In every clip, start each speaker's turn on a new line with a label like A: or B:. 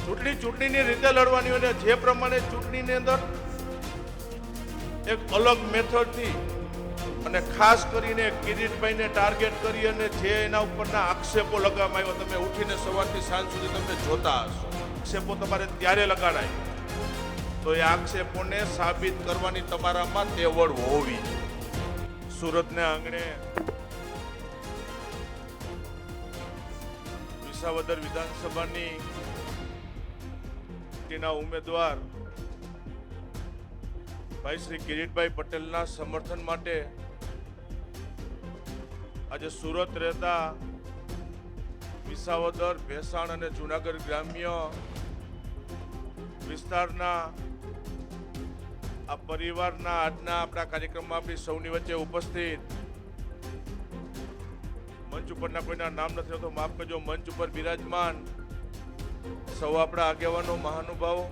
A: ચૂંટણીની રીતે લડવાની હોય જે પ્રમાણે ચૂંટણીની અંદર એક અલગ મેથડથી અને ખાસ કરીને કિરીટભાઈને ટાર્ગેટ કરી અને જે એના ઉપરના આક્ષેપો લગાવવામાં આવ્યો, તમે ઉઠીને સવારથી સાંજ સુધી તમે જોતા હશો. આક્ષેપો તમારે ત્યારે લગાડાય તો એ આક્ષેપોને સાબિત કરવાની તમારામાં તેવડ હોવી જોઈએ. સુરતના આંગણે વિસાવદર વિધાનસભાની તેના ઉમેદવાર ભાઈ શ્રી કિરીટભાઈ પટેલના સમર્થન માટે આજે સુરત રહેતા વિસાવદર, ભેસાણ અને જૂનાગઢ ગ્રામ્ય વિસ્તારના આ પરિવારના આજના આપણા કાર્યક્રમમાં આપણી સૌની વચ્ચે ઉપસ્થિત, મંચ ઉપરના કોઈના નામ નથી હોતો માફ કરજો, મંચ ઉપર બિરાજમાન સૌ આપણા આગેવાનો, મહાનુભાવો,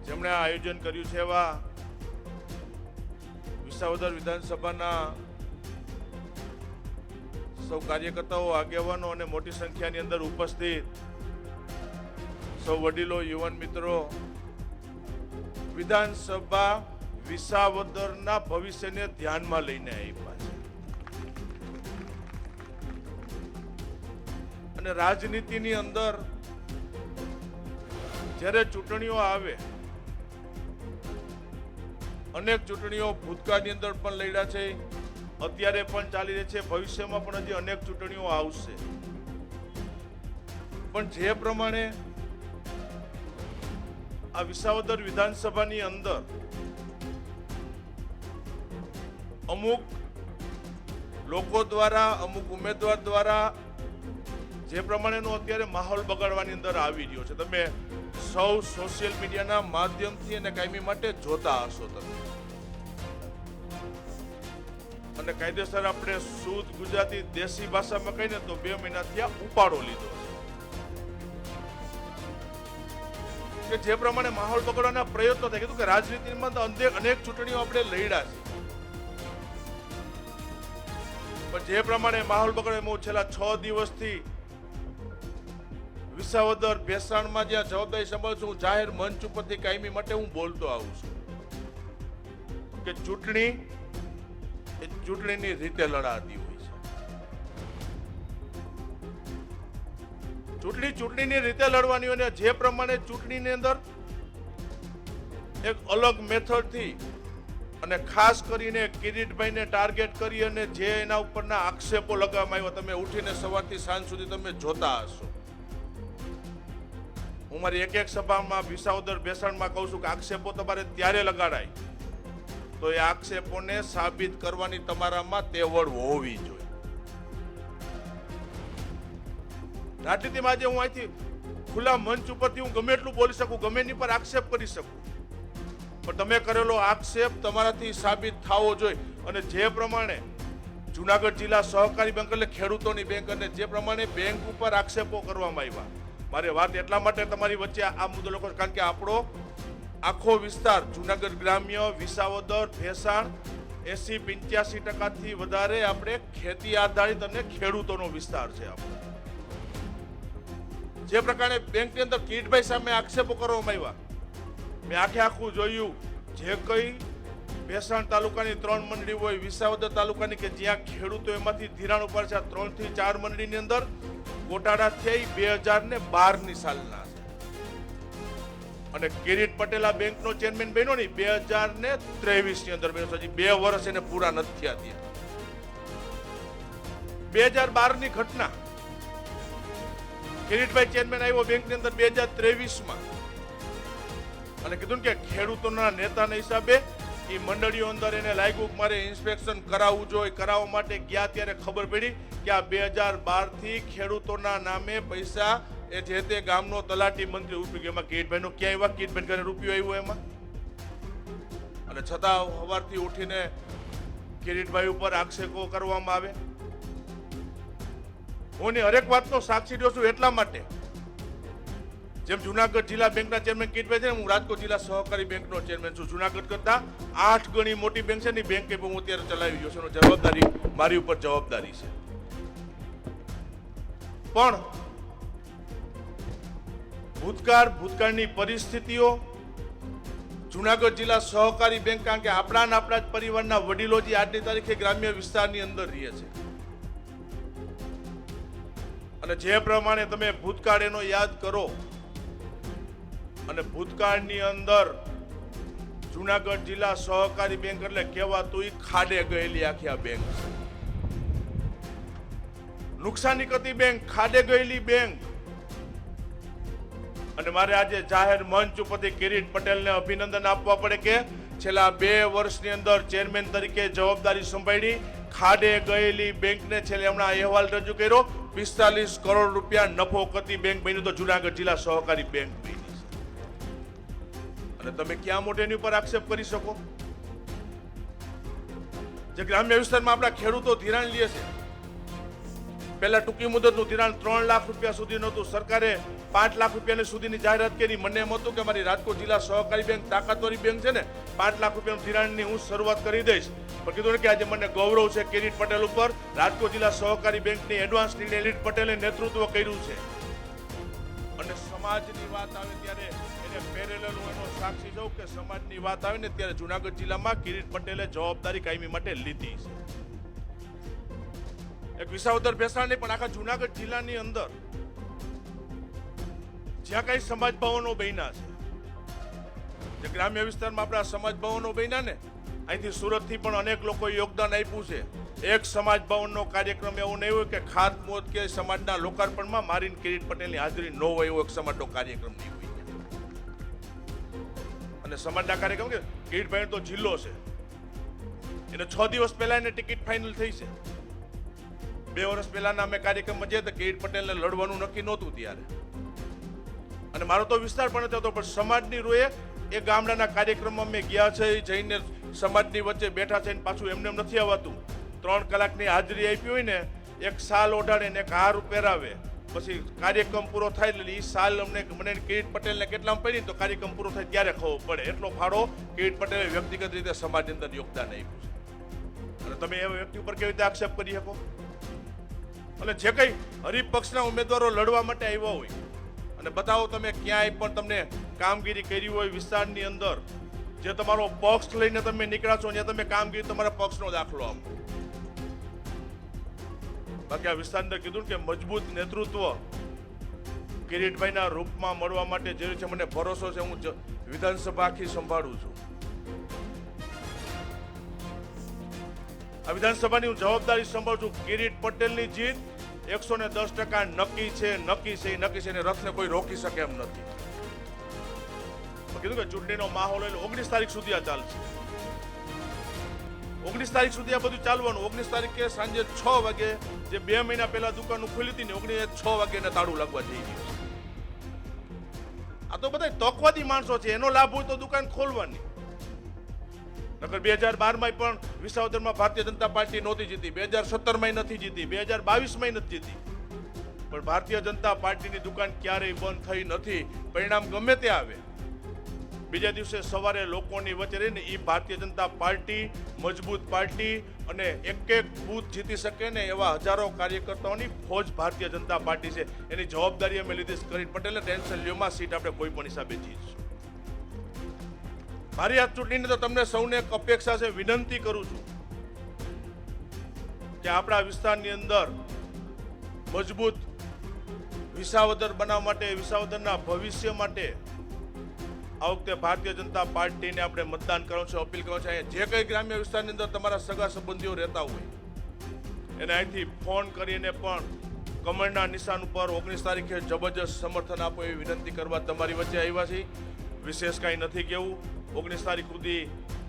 A: જેમણે આ આયોજન કર્યું છે એવા વિસાવદર વિધાનસભાના સૌ કાર્યકર્તાઓ, આગેવાનો અને મોટી સંખ્યાની અંદર ઉપસ્થિત સૌ વડીલો, યુવાન મિત્રો, વિધાનસભા વિસાવદરના ભવિષ્યને ધ્યાનમાં લઈને આવ્યા છે. અને રાજનીતિની અંદર જ્યારે ચૂંટણીઓ આવે, અનેક ચૂંટણીઓ ભૂતકાળની અંદર પણ લડ્યા છે, અત્યારે પણ ચાલી રહી છે, ભવિષ્યમાં પણ હજી અનેક ચૂંટણીઓ આવશે. પણ જે પ્રમાણે આ વિસાવદર વિધાનસભાની અંદર અમુક લોકો દ્વારા, અમુક ઉમેદવાર દ્વારા જે પ્રમાણેનો અત્યારે માહોલ બગાડવાની અંદર આવી રહ્યો છે, તમે સૌ સોશિયલ મીડિયાના માધ્યમથી અને કાયમી માટે જોતા હશો તમે. અને કાયદેસર આપણે શુદ્ધ ગુજરાતી દેશી ભાષામાં કહીને તો 2 મહિનાથી આ ઉપાડો લીધો છે કે જે પ્રમાણે માહોલ બગાડવાના પ્રયત્નો થાય. કીધું કે રાજનીતિમાં તો અનેક ચૂંટણીઓ આપણે લડ્યા છે, પણ જે પ્રમાણે માહોલ બગાડે, હું છેલ્લા 6 દિવસથી વિસાવદર, ભેસાણમાં જ્યાં જવાબદારી સંભાળું છું, જાહેર મંચ ઉપરથી કાયમી માટે હું બોલતો આવું છું કે ચૂંટણી એ ચૂંટણીની રીતે લડાતી હોય છે. ચૂંટણીની રીતે લડવાની હોય જે પ્રમાણે ચૂંટણીની અંદર એક અલગ મેથડથી અને ખાસ કરીને કિરીટભાઈને ટાર્ગેટ કરી અને જે એના ઉપરના આક્ષેપો લગાવવામાં આવ્યા, તમે ઉઠીને સવારથી સાંજ સુધી તમે જોતા હશો. હું મારી એક સભામાં વિસાવદર, ભેસાણમાં કહું છું કે આક્ષેપો તમારે ત્યારે લગાડાય તો એ આક્ષેપોને સાબિત કરવાની તમારામાં તેવડ હોવી જોઈએ. રાજનીતિમાં આજે હું અહીંથી ખુલ્લા મંચ ઉપરથી હું ગમે એટલું બોલી શકું, ગમે એની પર આક્ષેપ કરી શકું, પણ તમે કરેલો આક્ષેપ તમારાથી સાબિત થવો જોઈએ. અને જે પ્રમાણે જૂનાગઢ જિલ્લા સહકારી બેંક એટલે ખેડૂતોની બેંક અને જે પ્રમાણે બેંક ઉપર આક્ષેપો કરવામાં આવ્યા, મારે વાત એટલા માટે તમારી વચ્ચે આ મુદ્દો લોકો, કારણ કે આપણો આખો વિસ્તાર જૂનાગઢ ગ્રામ્ય, વિસાવદર, ભેસાણ 80-85% વધારે આપણે ખેતી આધારિત અને ખેડૂતોનો વિસ્તાર છે આપણો. જે પ્રકારે બેંકની અંદર કિરીટભાઈ સામે આક્ષેપો કરવામાં આવ્યા, મેં આખું જોયું. જે કઈ ભેસાણ તાલુકાની 3 મંડળી હોય, વિસાવદર તાલુકાની કે જ્યાં ખેડૂતો એમાંથી ધિરાણ ઉપાડે છે, 3 થી 4 મંડળીની અંદર ગોટાળા થઈ 2012ની સાલના છે. અને કિરીટ પટેલ આ બેંકનો ચેરમેન બન્યો ને 2023ની અંદર બન્યો, હજી 2 વર્ષ એને પૂરા નથી થયા. 2012ની ઘટના, કિરીટભાઈ ચેરમેન આવ્યો બેંકની અંદર 2023માં અને કીધું કે ખેડૂતોના નેતાના હિસાબે એ મંડળીઓ અંદર એને લાગ્યું કે મારે ઇન્સ્પેક્શન કરાવવું જોઈએ. કરાવવા માટે ગયા ત્યારે ખબર પડી કે આ 2012થી ખેડૂતોના નામે પૈસા એ જે તે ગામનો તલાટી મંત્રી રૂપિયો, એમાં કિરીટભાઈનો ક્યાં આવ્યા, કિરીટભાઈ ઘરે રૂપિયો આવ્યો એમાં. અને છતાં સવારથી ઉઠીને કિરીટભાઈ ઉપર આક્ષેપો કરવામાં આવે. હું હરેક વાતનો સાક્ષી રહ્યો છું એટલા માટે, જેમ જૂનાગઢ જિલ્લા બેંકના ચેરમેન કિરીટભાઈ છે, હું રાજકોટ જિલ્લા સહકારી બેંકનો ચેરમેન છું. જૂનાગઢ કરતા 8 ગણી મોટી બેંક છે ને, બેંક હું અત્યારે ચલાવી રહ્યો છું. જવાબદારી મારી ઉપર જવાબદારી છે. પણ ભૂતકાળની પરિસ્થિતિઓ, જુનાગઢ જિલ્લા સહકારી બેંક, કારણ કે આપણા જ પરિવારના વડીલો જે આજની તારીખે ગ્રામ્ય વિસ્તારની અંદર રહે છે, અને જે પ્રમાણે તમે ભૂતકાળ એનો યાદ કરો, અને ભૂતકાળની અંદર જુનાગઢ જિલ્લા સહકારી બેંક એટલે કહેવાતું ખાડે ગયેલી આખી આ બેંક છે. નુકસાની કરતી બેંક, ખાડે ગયેલી બેંક. અને મારે આજે જાહેર મંચ ઉપરથી કિરીટ પટેલને અભિનંદન આપવા પડે કે છેલ્લા 2 વર્ષની અંદર ચેરમેન તરીકે જવાબદારી સંભાળી ખાડે ગયેલી બેંકને છેલ્લે હમણાં અહેવાલ રજૂ કર્યો, 45 કરોડ રૂપિયા નફો કરતી બેંક બની તો જુનાગઢ જિલ્લા સહકારી બેંક બની છે. અને તમે ક્યાં મોટે એની ઉપર આક્ષેપ કરી શકો? જે ગ્રામ્ય વિસ્તારમાં આપણા ખેડૂતો ધિરાણ લે છે, પહેલા ટૂંકી મુદતનું ધિરાણ 3 લાખ રૂપિયા સુધીનું હતું, સરકારે 5 લાખ રૂપિયા સુધીની જાહેરાત કરી. મને એમ હતું કે મારી રાજકોટ જિલ્લા સહકારી બેંક તાકાતવાળી બેંક છે ને, 5 લાખ રૂપિયાનું ધિરાણની હું શરૂઆત કરી દઈશ. પણ કીધું ને કે આજે મને ગૌરવ છે કિરીટ પટેલ ઉપર, રાજકોટ જિલ્લા સહકારી બેંકની એડવાન્સ કિરીટ પટેલે નેતૃત્વ કર્યું છે. અને સમાજની વાત આવે ત્યારે એને પેરેલલ હું એનો સાક્ષી છું કે સમાજની વાત આવે ને ત્યારે જુનાગઢ જિલ્લામાં કિરીટ પટેલે જવાબદારી કાયમી માટે લીધી છે. એક વિસાવદર ભેસાણ નહીં પણ આખા જુનાગઢ જિલ્લાની અંદર જ્યાં કઈ સમાજ ભવનો બન્યા છે, જે ગ્રામ્ય વિસ્તારમાં આપણા સમાજ ભવનો બન્યા ને, અહીંથી સુરતથી પણ અનેક લોકોએ યોગદાન આપ્યું છે. એક સમાજ ભવનનો કાર્યક્રમ એવો નહીં હોય કે ખાતમુહૂર્ત કે સમાજના લોકાર્પણમાં મારીને કિરીટ પટેલની હાજરી ન હોય એવો એક સમાજનો કાર્યક્રમ નહીં હોય. અને સમાજના કાર્યક્રમ કે કિરીટભાઈ તો જિલ્લો છે, એને 6 દિવસ પહેલા એને ટિકિટ ફાઇનલ થઈ છે. 2 વર્ષ પહેલાના અમે કાર્યક્રમમાં જઈએ તો કિરીટ પટેલને લડવાનું નક્કી નહોતું ત્યારે, અને મારો તો વિસ્તાર પણ હતો, પણ સમાજની રૂએ એ ગામડાના કાર્યક્રમમાં મેં ગયા છે, જઈને સમાજની વચ્ચે બેઠા છે. પાછું એમને એમ નથી આવતું, 3 કલાકની હાજરી આપી હોય ને, એક સાલ ઓઢાડે ને એક હાર પહેરાવે, પછી કાર્યક્રમ પૂરો થાય એટલે એ સાલ મને કિરીટ પટેલને કેટલામાં પડી તો કાર્યક્રમ પૂરો થાય ત્યારે ખબર પડે. એટલો ફાળો કિરીટ પટેલે વ્યક્તિગત રીતે સમાજની અંદર યોગદાન આપ્યું છે. અને તમે એ વ્યક્તિ ઉપર કેવી રીતે આક્ષેપ કરી શકો? અને જે કઈ હરીફ પક્ષના ઉમેદવારો લડવા માટે આવ્યા હોય અને બતાવો તમે ક્યાંય પણ તમને કામગીરી કરી હોય વિસ્તારની અંદર, જે તમારો પક્ષ લઈને તમે નીકળ્યા છો ત્યાં તમે કામગીરી તમારા પક્ષનો દાખલો આપો. બાકી આ વિસ્તારની અંદર કીધું કે મજબૂત નેતૃત્વ કિરીટભાઈના રૂપમાં મળવા માટે જે છે મને ભરોસો છે. હું વિધાનસભા આખી સંભાળું છું. આ વિધાનસભાની હું જવાબદારી સંભાળું છું. કિરીટ પટેલની જીત 110% નક્કી છે. એને રથને કોઈ રોકી શકે એમ નથી. કીધું કે ચૂંટણીનો માહોલ એટલે 19 તારીખ સુધી આ ચાલશે. 19 તારીખ સુધી આ બધું ચાલવાનું. 19 તારીખે સાંજે 6 વાગે જે 2 મહિના પહેલા દુકાનો ખુલી હતી ને, 6 વાગે એને તાળું લાગવા જઈ ગયું. આ તો બધા તકવાદી માણસો છે, એનો લાભ હોય તો દુકાન ખોલવાની. નકર 2012માં પણ વિસાવદરમાં ભારતીય જનતા પાર્ટી નહોતી જીતી, 2017માં નથી જીતી, 2022માં નથી જીતી, પણ ભારતીય જનતા પાર્ટીની દુકાન ક્યારેય બંધ થઈ નથી. પરિણામ ગમે તે આવે, બીજા દિવસે સવારે લોકોની વચ્ચે રહીને એ ભારતીય જનતા પાર્ટી મજબૂત પાર્ટી અને એક બૂથ જીતી શકે ને એવા હજારો કાર્યકર્તાઓની ફોજ ભારતીય જનતા પાર્ટી છે. એની જવાબદારી અમે લીધી. કિરીટ પટેલને ટેન્શન લ્યોમાં સીટ આપણે કોઈ પણ હિસાબે જીતશું. મારી આ ચૂંટણીની તો તમને સૌને એક અપેક્ષા છે, વિનંતી કરું છું કે આપણા વિસ્તારની અંદર મજબૂત વિસાવદર બનાવવા માટે, વિસાવદરના ભવિષ્ય માટે આ વખતે ભારતીય જનતા પાર્ટીને આપણે મતદાન કરવાનું છે, અપીલ કરવાનું છે. જે કંઈ ગ્રામ્ય વિસ્તારની અંદર તમારા સગા સંબંધીઓ રહેતા હોય એને અહીંથી ફોન કરીને પણ કમળના નિશાન ઉપર 19 તારીખે જબરજસ્ત સમર્થન આપો એવી વિનંતી કરવા તમારી વચ્ચે આવ્યા છે. વિશેષ કાંઈ નથી કહેવું. 19 તારીખ સુધી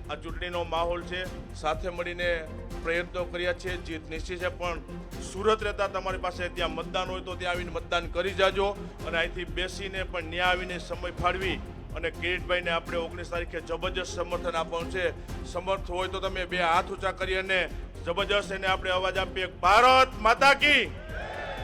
A: આ ચૂંટણીનો માહોલ છે. સાથે મળીને પ્રયત્નો કર્યા છે, જીત નિશ્ચિત છે. પણ સુરત રહેતા તમારી પાસે ત્યાં મતદાન હોય તો ત્યાં આવીને મતદાન કરી જાજો. અને અહીંથી બેસીને પણ ત્યાં આવીને સમય ફાળવી અને કિરીટભાઈને આપણે 19 તારીખે જબરજસ્ત સમર્થન આપવાનું છે. સમર્થ હોય તો તમે 2 હાથ ઊંચા કરી અને જબરજસ્ત એને આપણે અવાજ આપીએ, ભારત માતા કી,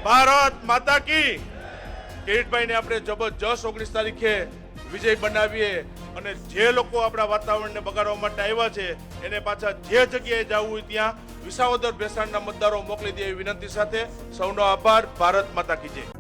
A: ભારત માતા કી. કિરીટભાઈને આપણે જબરજસ્ત 19 તારીખે વિજય બનાવીએ અને જે લોકો આપણા વાતાવરણને બગાડવા માટે આવ્યા છે એને પાછા જે જગ્યાએ જવું હોય ત્યાં વિસાવદર ભેસાણના મતદારો મોકલી દે એવી વિનંતી સાથે સૌનો આભાર. ભારત માતા કી જય.